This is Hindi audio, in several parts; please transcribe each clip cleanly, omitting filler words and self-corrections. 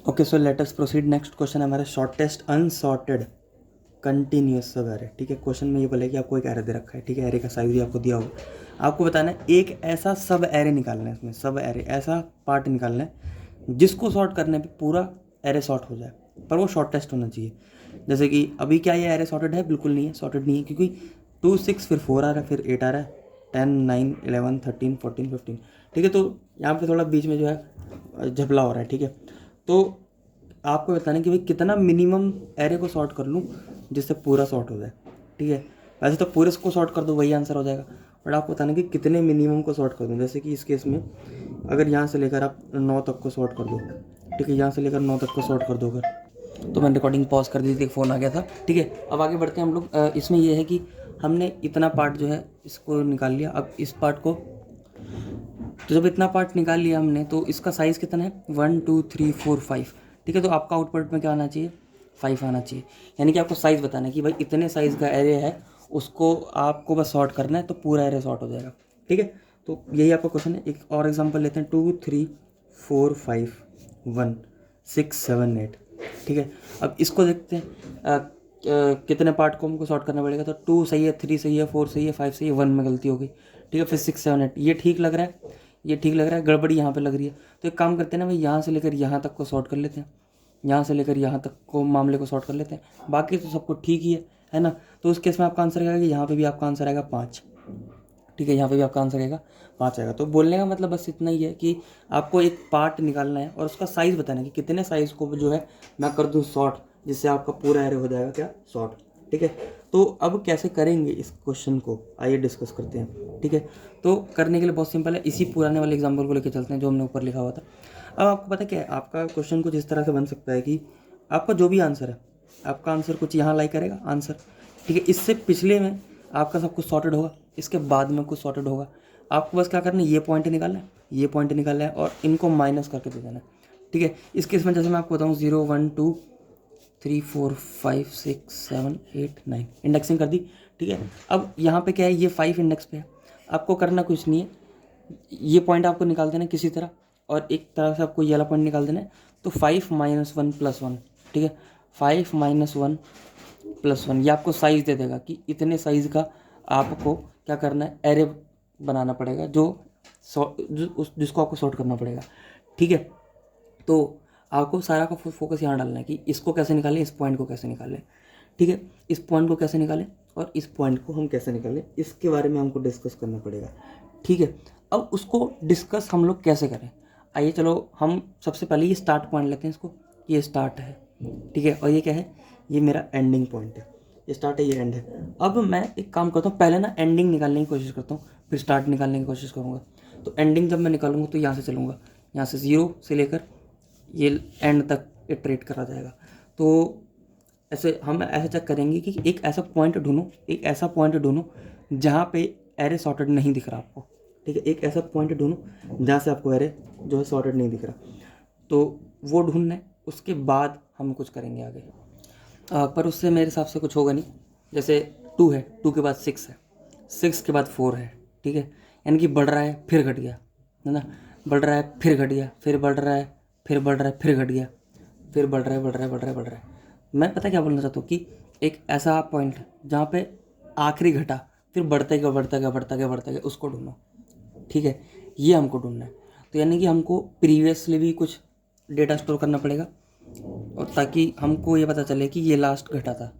Okay, so let us proceed. Next question है हमारा शॉर्टेस्ट अनसॉर्टेड कंटिन्यूअस सब एरे। ठीक है, क्वेश्चन में ये बोला कि आपको एक एरे दे रखा है। ठीक है, एरे का साइज भी आपको दिया होगा। आपको बताना है एक ऐसा सब एरे निकालना है, इसमें सब एरे ऐसा पार्ट निकालना है जिसको सॉर्ट करने पे पूरा एरे सॉर्ट हो जाए, पर वो शॉर्टेस्ट होना चाहिए। जैसे कि अभी क्या ये एरे सॉर्टेड है? बिल्कुल नहीं है, सॉर्टेड नहीं है, क्योंकि 2 6 फिर 4 आ रहा है, फिर 8 आ रहा है, 10 9 11 13 14 15। ठीक है, तो यहाँ पे थोड़ा बीच में जो है झपला हो रहा है। ठीक है, तो आपको बताना है कि भाई कितना मिनिमम एरे को सॉर्ट कर लूँ जिससे पूरा सॉर्ट हो जाए। ठीक है, वैसे तो पूरे को सॉर्ट कर दो वही आंसर हो जाएगा, बट आपको बताना है कि कितने मिनिमम को सॉर्ट कर दूँ। जैसे कि इस केस में अगर यहाँ से लेकर आप 9 तक को सॉर्ट कर दो, ठीक है, यहाँ से लेकर 9 तक को सॉर्ट कर दो अगर, तो मैंने रिकॉर्डिंग पॉज कर दी थी, फ़ोन आ गया था। ठीक है, अब आगे बढ़ते हैं हम लोग। इसमें यह है कि हमने इतना पार्ट जो है इसको निकाल लिया। अब इस पार्ट को, तो जब इतना पार्ट निकाल लिया हमने, तो इसका साइज़ कितना है? 1 2 3 4 5। ठीक है, तो आपका आउटपुट में क्या आना चाहिए? 5 आना चाहिए। यानी कि आपको साइज़ बताना है कि भाई इतने साइज़ का एरे है, उसको आपको बस सॉर्ट करना है तो पूरा एरे सॉर्ट हो जाएगा। ठीक है, तो यही आपका क्वेश्चन है। एक और एग्जांपल लेते हैं, 2 3 4 5 1 6 7 8। ठीक है, अब इसको देखते हैं कितने पार्ट को हमको सॉर्ट करना पड़ेगा। तो 2 सही है, 3 सही है, 4 सही है, 5 सही है, 1 में गलती हो गई। ठीक है, फिर 6 7 8 ये ठीक लग रहा है, ये ठीक लग रहा है, गड़बड़ी यहाँ पे लग रही है। तो एक काम करते हैं ना भाई, यहाँ से लेकर यहाँ तक को सॉर्ट कर लेते हैं, यहाँ से लेकर यहाँ तक को मामले को सॉर्ट कर लेते हैं, बाकी तो सब कुछ ठीक ही है ना। तो उस केस में आपका आंसर आएगा कि यहाँ पे भी आपका आंसर आएगा 5। ठीक है, यहाँ पे भी आपका आंसर आएगा 5 आएगा। तो बोलने का मतलब बस इतना ही है कि आपको एक पार्ट निकालना है और उसका साइज़ बताना है कि कितने साइज़ को जो है मैं कर दूँ शॉर्ट, जिससे आपका पूरा एरे हो जाएगा क्या? शॉर्ट। ठीक है, तो अब कैसे करेंगे इस क्वेश्चन को, आइए डिस्कस करते हैं। ठीक है, तो करने के लिए बहुत सिंपल है, इसी पुराने वाले एग्जाम्पल को लेकर चलते हैं जो हमने ऊपर लिखा हुआ था। अब आपको पता क्या है, आपका क्वेश्चन कुछ इस तरह से बन सकता है कि आपका जो भी आंसर है, आपका आंसर कुछ यहाँ लाई करेगा आंसर। ठीक है, इससे पिछले में आपका सब कुछ सॉर्टेड होगा, इसके बाद में कुछ सॉर्टेड होगा। आपको बस क्या करना है, ये पॉइंट निकालना है, ये पॉइंट निकालना है और इनको माइनस करके दे देना है। ठीक है, इस केस में जैसे मैं आपको बताऊँ 0 1 2 3 4 5 6 7 8 9 इंडेक्सिंग कर दी। ठीक है, अब यहाँ पे क्या है, ये 5 इंडेक्स पे है, आपको करना कुछ नहीं है, ये पॉइंट आपको निकाल देना है किसी तरह, और एक तरह से आपको ये वाला पॉइंट निकाल देना है। तो 5 -1 + 1। ठीक है, 5 -1 + 1 ये आपको साइज़ दे देगा कि इतने साइज़ का आपको क्या करना है, एरे बनाना पड़ेगा जिसको आपको सॉर्ट करना पड़ेगा। ठीक है, तो आपको सारा का फोकस यहाँ डालना है कि इसको कैसे निकालें, इस पॉइंट को कैसे निकालें। ठीक है, इस पॉइंट को कैसे निकालें और इस पॉइंट को हम कैसे निकालें, इसके बारे में हमको डिस्कस करना पड़ेगा। ठीक है, अब उसको डिस्कस हम लोग कैसे करें, आइए चलो हम सबसे पहले ये स्टार्ट पॉइंट लेते हैं इसको, ये स्टार्ट है। ठीक है, और ये क्या है, ये मेरा एंडिंग पॉइंट है। ये स्टार्ट है, ये एंड है। अब मैं एक काम करता हूँ, पहले ना एंडिंग निकालने की कोशिश करता हूँ, फिर स्टार्ट निकालने की कोशिश करूँगा। तो एंडिंग जब मैं निकालूंगा तो यहाँ से चलूँगा, यहाँ से 0 से लेकर ये एंड तक इटरेट करा जाएगा। तो ऐसे हम ऐसे चेक करेंगे कि एक ऐसा पॉइंट ढूंढूं, एक ऐसा पॉइंट ढूंढूं जहाँ पे एरे सॉर्टेड नहीं दिख रहा आपको। ठीक है, एक ऐसा पॉइंट ढूंढूं जहाँ से आपको एरे जो है सॉर्टेड नहीं दिख रहा, तो वो ढूंढना है। उसके बाद हम कुछ करेंगे आगे, पर उससे मेरे हिसाब से कुछ होगा नहीं। जैसे 2 है, 2 के बाद 6 है, 6 के बाद 4 है। ठीक है, यानी कि बढ़ रहा है फिर घट गया, है ना, बढ़ रहा है फिर घट गया, फिर बढ़ रहा है, फिर बढ़ रहा है, फिर घट गया, फिर बढ़ रहा है, बढ़ रहा है, बढ़ रहा है, बढ़ रहा है। मैं पता क्या बोलना चाहता हूँ कि एक ऐसा पॉइंट जहाँ पे आखिरी घटा, फिर बढ़ते गया, बढ़ता गया, बढ़ता गया, बढ़ता गया, उसको ढूंढो। ठीक है, ये हमको ढूंढना है। तो यानी कि हमको प्रीवियसली भी कुछ डेटा स्टोर करना पड़ेगा, और ताकि हमको ये पता चले कि ये लास्ट घटा था।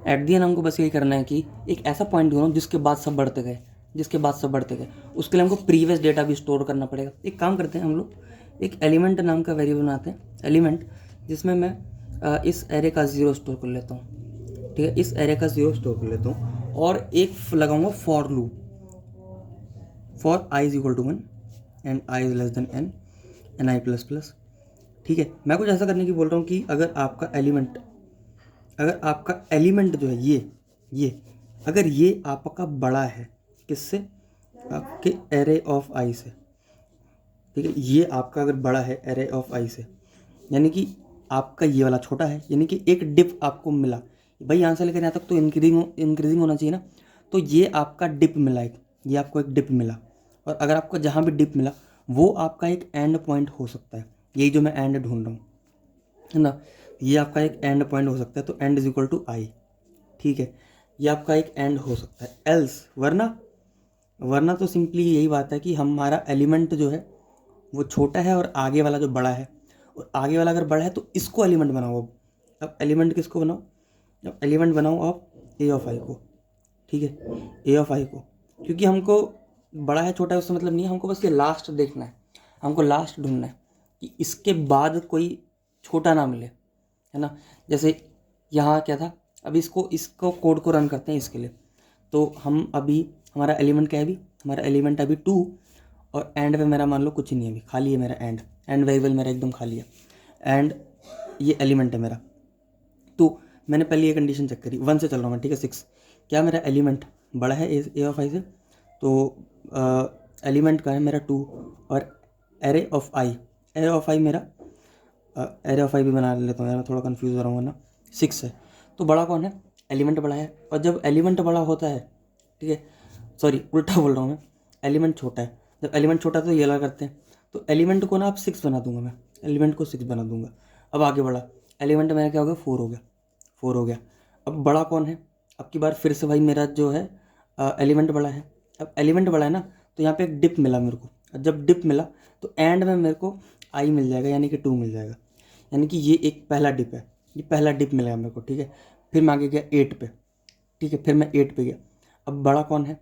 एट दी एंड हमको बस यही करना है कि एक ऐसा पॉइंट ढूंढो जिसके बाद सब बढ़ते गए, जिसके बाद सब बढ़ते गए। उसके लिए हमको प्रीवियस डेटा भी स्टोर करना पड़ेगा। एक काम करते हैं हम लोग, एक एलिमेंट नाम का वेरिएबल बनाते हैं, एलिमेंट, जिसमें मैं इस एरे का 0 स्टोर कर लेता हूँ। ठीक है, इस एरे का 0 स्टोर कर लेता हूँ और एक लगाऊंगा for loop, for i = 1 and i n and i++। ठीक है, मैं कुछ ऐसा करने की बोल रहा हूँ कि अगर आपका एलिमेंट जो है ये अगर ये आपका बड़ा है किससे, आपके एरे ऑफ आई से। ठीक है, ये आपका अगर बड़ा है एरे ऑफ आई से, यानी कि आपका ये वाला छोटा है, यानी कि एक डिप आपको मिला भाई, यहाँ से लेकर यहाँ तक तो इंक्रीजिंग होना चाहिए ना। तो ये आपका डिप मिला, ये आपको एक डिप मिला, और अगर आपको जहाँ भी डिप मिला वो आपका एक एंड पॉइंट हो सकता है, यही जो मैं एंड ढूंढ रहा हूँ। है ना। ये आपका एक एंड पॉइंट हो सकता है, तो and is equal to i, ठीक है। ये आपका एक एंड हो सकता है, एल्स वरना तो सिंपली यही बात है कि हमारा एलिमेंट जो है वो छोटा है और आगे वाला जो बड़ा है, और आगे वाला अगर बड़ा है तो इसको एलिमेंट बनाओ। अब एलिमेंट किसको बनाओ, अब एलिमेंट बनाओ आप ए ऑफ आई को, ठीक है, ए ऑफ आई को, क्योंकि हमको बड़ा है छोटा है उससे मतलब नहीं है, हमको बस ये लास्ट देखना है, हमको लास्ट ढूंढना है कि इसके बाद कोई छोटा ना मिले, है ना। जैसे यहाँ क्या था, अभी इसको कोड को रन करते हैं इसके लिए। तो हम अभी, हमारा एलिमेंट क्या है, अभी हमारा एलिमेंट अभी 2, और एंड पे मेरा मान लो कुछ नहीं है, अभी खाली है मेरा एंड वेरिएबल मेरा एकदम खाली है, एंड ये एलिमेंट है मेरा। तो मैंने पहले ये कंडीशन चेक करी, 1 से चल रहा हूँ मैं, ठीक है, 6, क्या मेरा एलिमेंट बड़ा है ए ऑफ आई से, तो एलिमेंट का है मेरा 2, और एरे ऑफ आई मेरा एरे ऑफ आई भी बना लेता हूँ यार, मैं थोड़ा कंफ्यूज हो रहा हूँ ना, 6 है। तो बड़ा कौन है, एलिमेंट बड़ा है, और जब एलिमेंट बड़ा होता है, ठीक है, सॉरी उल्टा बोल रहा हूँ मैं, एलिमेंट छोटा है, जब एलिमेंट छोटा है तो ये लगा करते हैं, तो एलिमेंट को ना आप 6 बना दूंगा मैं, एलिमेंट को 6 बना दूंगा। अब आगे बढ़ा, एलिमेंट मेरा क्या हो गया, 4 हो गया, 4 हो गया। अब बड़ा कौन है, अब की बार फिर से भाई मेरा जो है एलिमेंट बड़ा है। अब एलिमेंट बड़ा है ना, तो यहाँ पे एक डिप मिला मेरे को, और जब डिप मिला तो एंड में मेरे को आई मिल जाएगा, यानी कि 2 मिल जाएगा, यानी कि ये एक पहला डिप है, ये पहला डिप मिलेगा मेरे को, ठीक है। फिर मैं आगे गया 8 पे, ठीक है, फिर मैं 8 पे गया। अब बड़ा कौन है,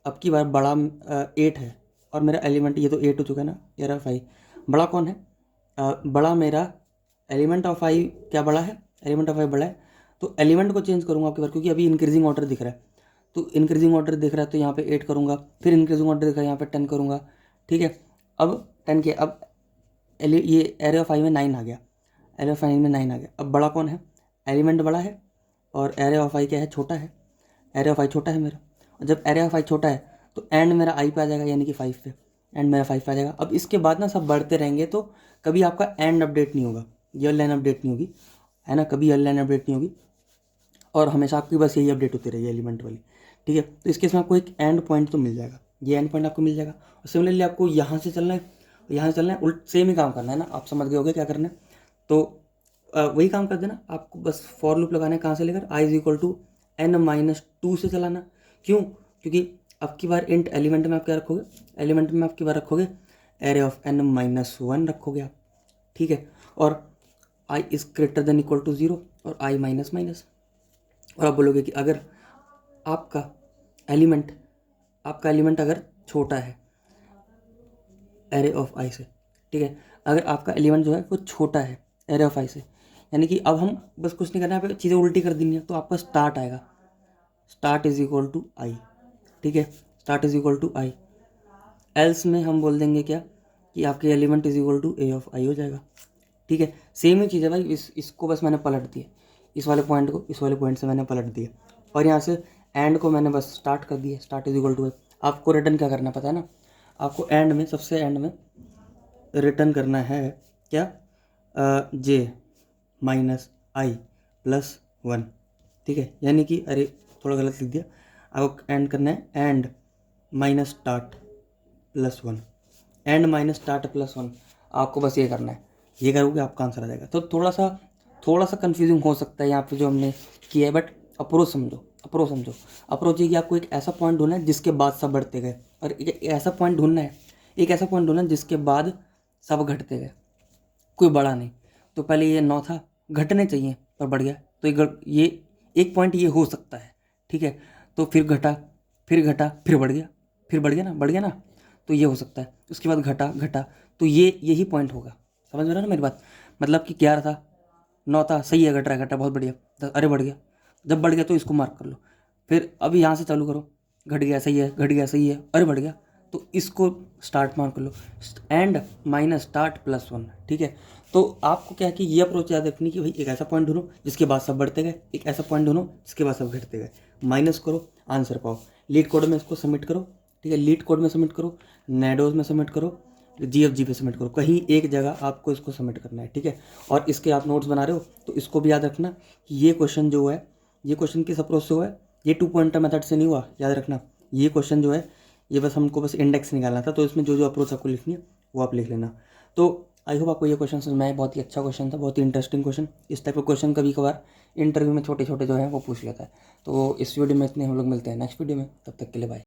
अब की बार बड़ा 8 है, और मेरा एलिमेंट ये तो 8 हो चुका है ना, एयर ऑफ आई। बड़ा कौन है, बड़ा मेरा एलिमेंट ऑफ आई, क्या बड़ा है, एलिमेंट ऑफ आई बड़ा है, तो एलिमेंट को चेंज करूँगा आपकी बार, क्योंकि अभी इंक्रीजिंग ऑर्डर दिख रहा है, तो इंक्रीजिंग ऑर्डर दिख रहा है तो यहाँ पे 8 करूँगा, फिर इंक्रीजिंग ऑर्डर दिख रहा है यहाँ पे 10 करूँगा, ठीक है। अब 10 किया, अब ये एरे ऑफ आई में 9 आ गया, एरे ऑफ आई में 9 आ गया। अब बड़ा कौन है, एलिमेंट बड़ा है, और एरे ऑफ आई क्या है, छोटा है, एरे ऑफ आई छोटा है मेरा, और जब एरे ऑफ आई छोटा है तो एंड मेरा आई पे आ जाएगा, यानी कि 5 पे, एंड मेरा 5 पे आ जाएगा। अब इसके बाद ना सब बढ़ते रहेंगे, तो कभी आपका एंड अपडेट नहीं होगा, ये लाइन अपडेट नहीं होगी, है ना, कभी ये लाइन अपडेट नहीं होगी, और हमेशा आपकी बस यही अपडेट होती रहेगी एलिमेंट वाली, ठीक है। तो इस केस में आपको एक एंड पॉइंट तो मिल जाएगा, ये एंड पॉइंट आपको मिल जाएगा। और सिमिलरली आपको यहाँ से चलना है, यहाँ से चलना है, उल्ट सेम ही काम करना है ना, आप समझ गए होगे क्या करना है। तो वही काम कर देना आपको, बस फॉर लूप लगाना है, कहाँ से लेकर, I is equal to n-2 से चलाना। क्यों, क्योंकि अब की बार इंट एलिमेंट में आप क्या रखोगे, एलिमेंट में आप की बार रखोगे एरे ऑफ n-1 रखोगे आप, ठीक है। और i is greater than equal to 0 और आई माइनस माइनस, और आप बोलोगे कि अगर आपका एलिमेंट अगर छोटा है एरे ऑफ आई से, ठीक है, अगर आपका एलिमेंट जो है वो छोटा है एरे ऑफ आई से, यानी कि अब हम बस कुछ नहीं करना है, यहाँ पे चीज़ें उल्टी कर देनी है, तो आपका स्टार्ट आएगा, start is equal to i, ठीक है, start is equal to i. Else में हम बोल देंगे क्या, कि आपके element is equal to a of i हो जाएगा, ठीक है। सेम ही चीज़ है भाई, इसको बस मैंने पलट दिया, इस वाले पॉइंट को इस वाले पॉइंट से मैंने पलट दिया, और यहाँ से एंड को मैंने बस स्टार्ट कर दिया, स्टार्ट इज इक्वल टू। आपको रिटर्न क्या करना पता है ना, आपको एंड में, सबसे एंड में रिटर्न करना है क्या, जे माइनस आई प्लस 1, ठीक है, यानी कि अरे थोड़ा गलत लिख दिया, आपको एंड करना है and minus start plus 1, and minus start plus 1, आपको बस ये करना है, ये करोगे आपका आंसर आ जाएगा। तो थोड़ा सा कंफ्यूजिंग हो सकता है यहाँ पे जो हमने किया है, बट अप्रोच समझो, अप्रोच ये कि आपको एक ऐसा पॉइंट ढूंढना है जिसके बाद सब बढ़ते गए, और एक ऐसा पॉइंट ढूंढना है जिसके बाद सब घटते गए, कोई बड़ा नहीं। तो पहले ये 9 था, घटने चाहिए पर बढ़ गया, तो ये एक पॉइंट ये हो सकता है, ठीक है। तो फिर घटा, फिर बढ़ गया, बढ़ गया ना, तो ये हो सकता है। उसके बाद घटा, तो ये यही पॉइंट होगा, समझ में रहा ना मेरी बात, मतलब कि 11 था, 9 था, सही है, घटा बहुत बढ़िया, अरे बढ़ गया, जब बढ़ गया तो इसको मार्क कर लो, फिर अभी यहाँ से चालू करो, घट गया सही है, अरे बढ़ गया, तो इसको स्टार्ट मार्क कर लो, एंड माइनस स्टार्ट प्लस 1, ठीक है। तो आपको क्या है कि ये अप्रोच याद रखनी कि भाई एक ऐसा पॉइंट ढूंढो जिसके बाद सब बढ़ते गए, एक ऐसा पॉइंट ढूंढो जिसके बाद सब घटते गए, माइनस करो, आंसर पाओ, लीड कोड में इसको सबमिट करो, ठीक है, लीड कोड में सबमिट करो, नेडोज में सबमिट करो, GFG पे सबमिट करो, कहीं एक जगह आपको इसको सबमिट करना है, ठीक है। और इसके आप नोट्स बना रहे हो तो इसको भी याद रखना कि ये क्वेश्चन जो है, ये क्वेश्चन किस अप्रोच से हुआ है, ये 2 पॉइंटर मेथड से नहीं हुआ, याद रखना। ये क्वेश्चन जो है ये बस हमको बस इंडेक्स निकालना था, तो इसमें जो जो अप्रोच आपको लिखनी है वो आप लिख लेना। तो आई होप आपको ये क्वेश्चन समझ में आया। बहुत ही अच्छा क्वेश्चन था, बहुत ही इंटरेस्टिंग क्वेश्चन। इस टाइप का क्वेश्चन कभी कभार इंटरव्यू में छोटे छोटे जो है वो पूछ लेता है। तो इस वीडियो में इतने हम लोग मिलते हैं नेक्स्ट वीडियो में, तब तक के लिए बाय।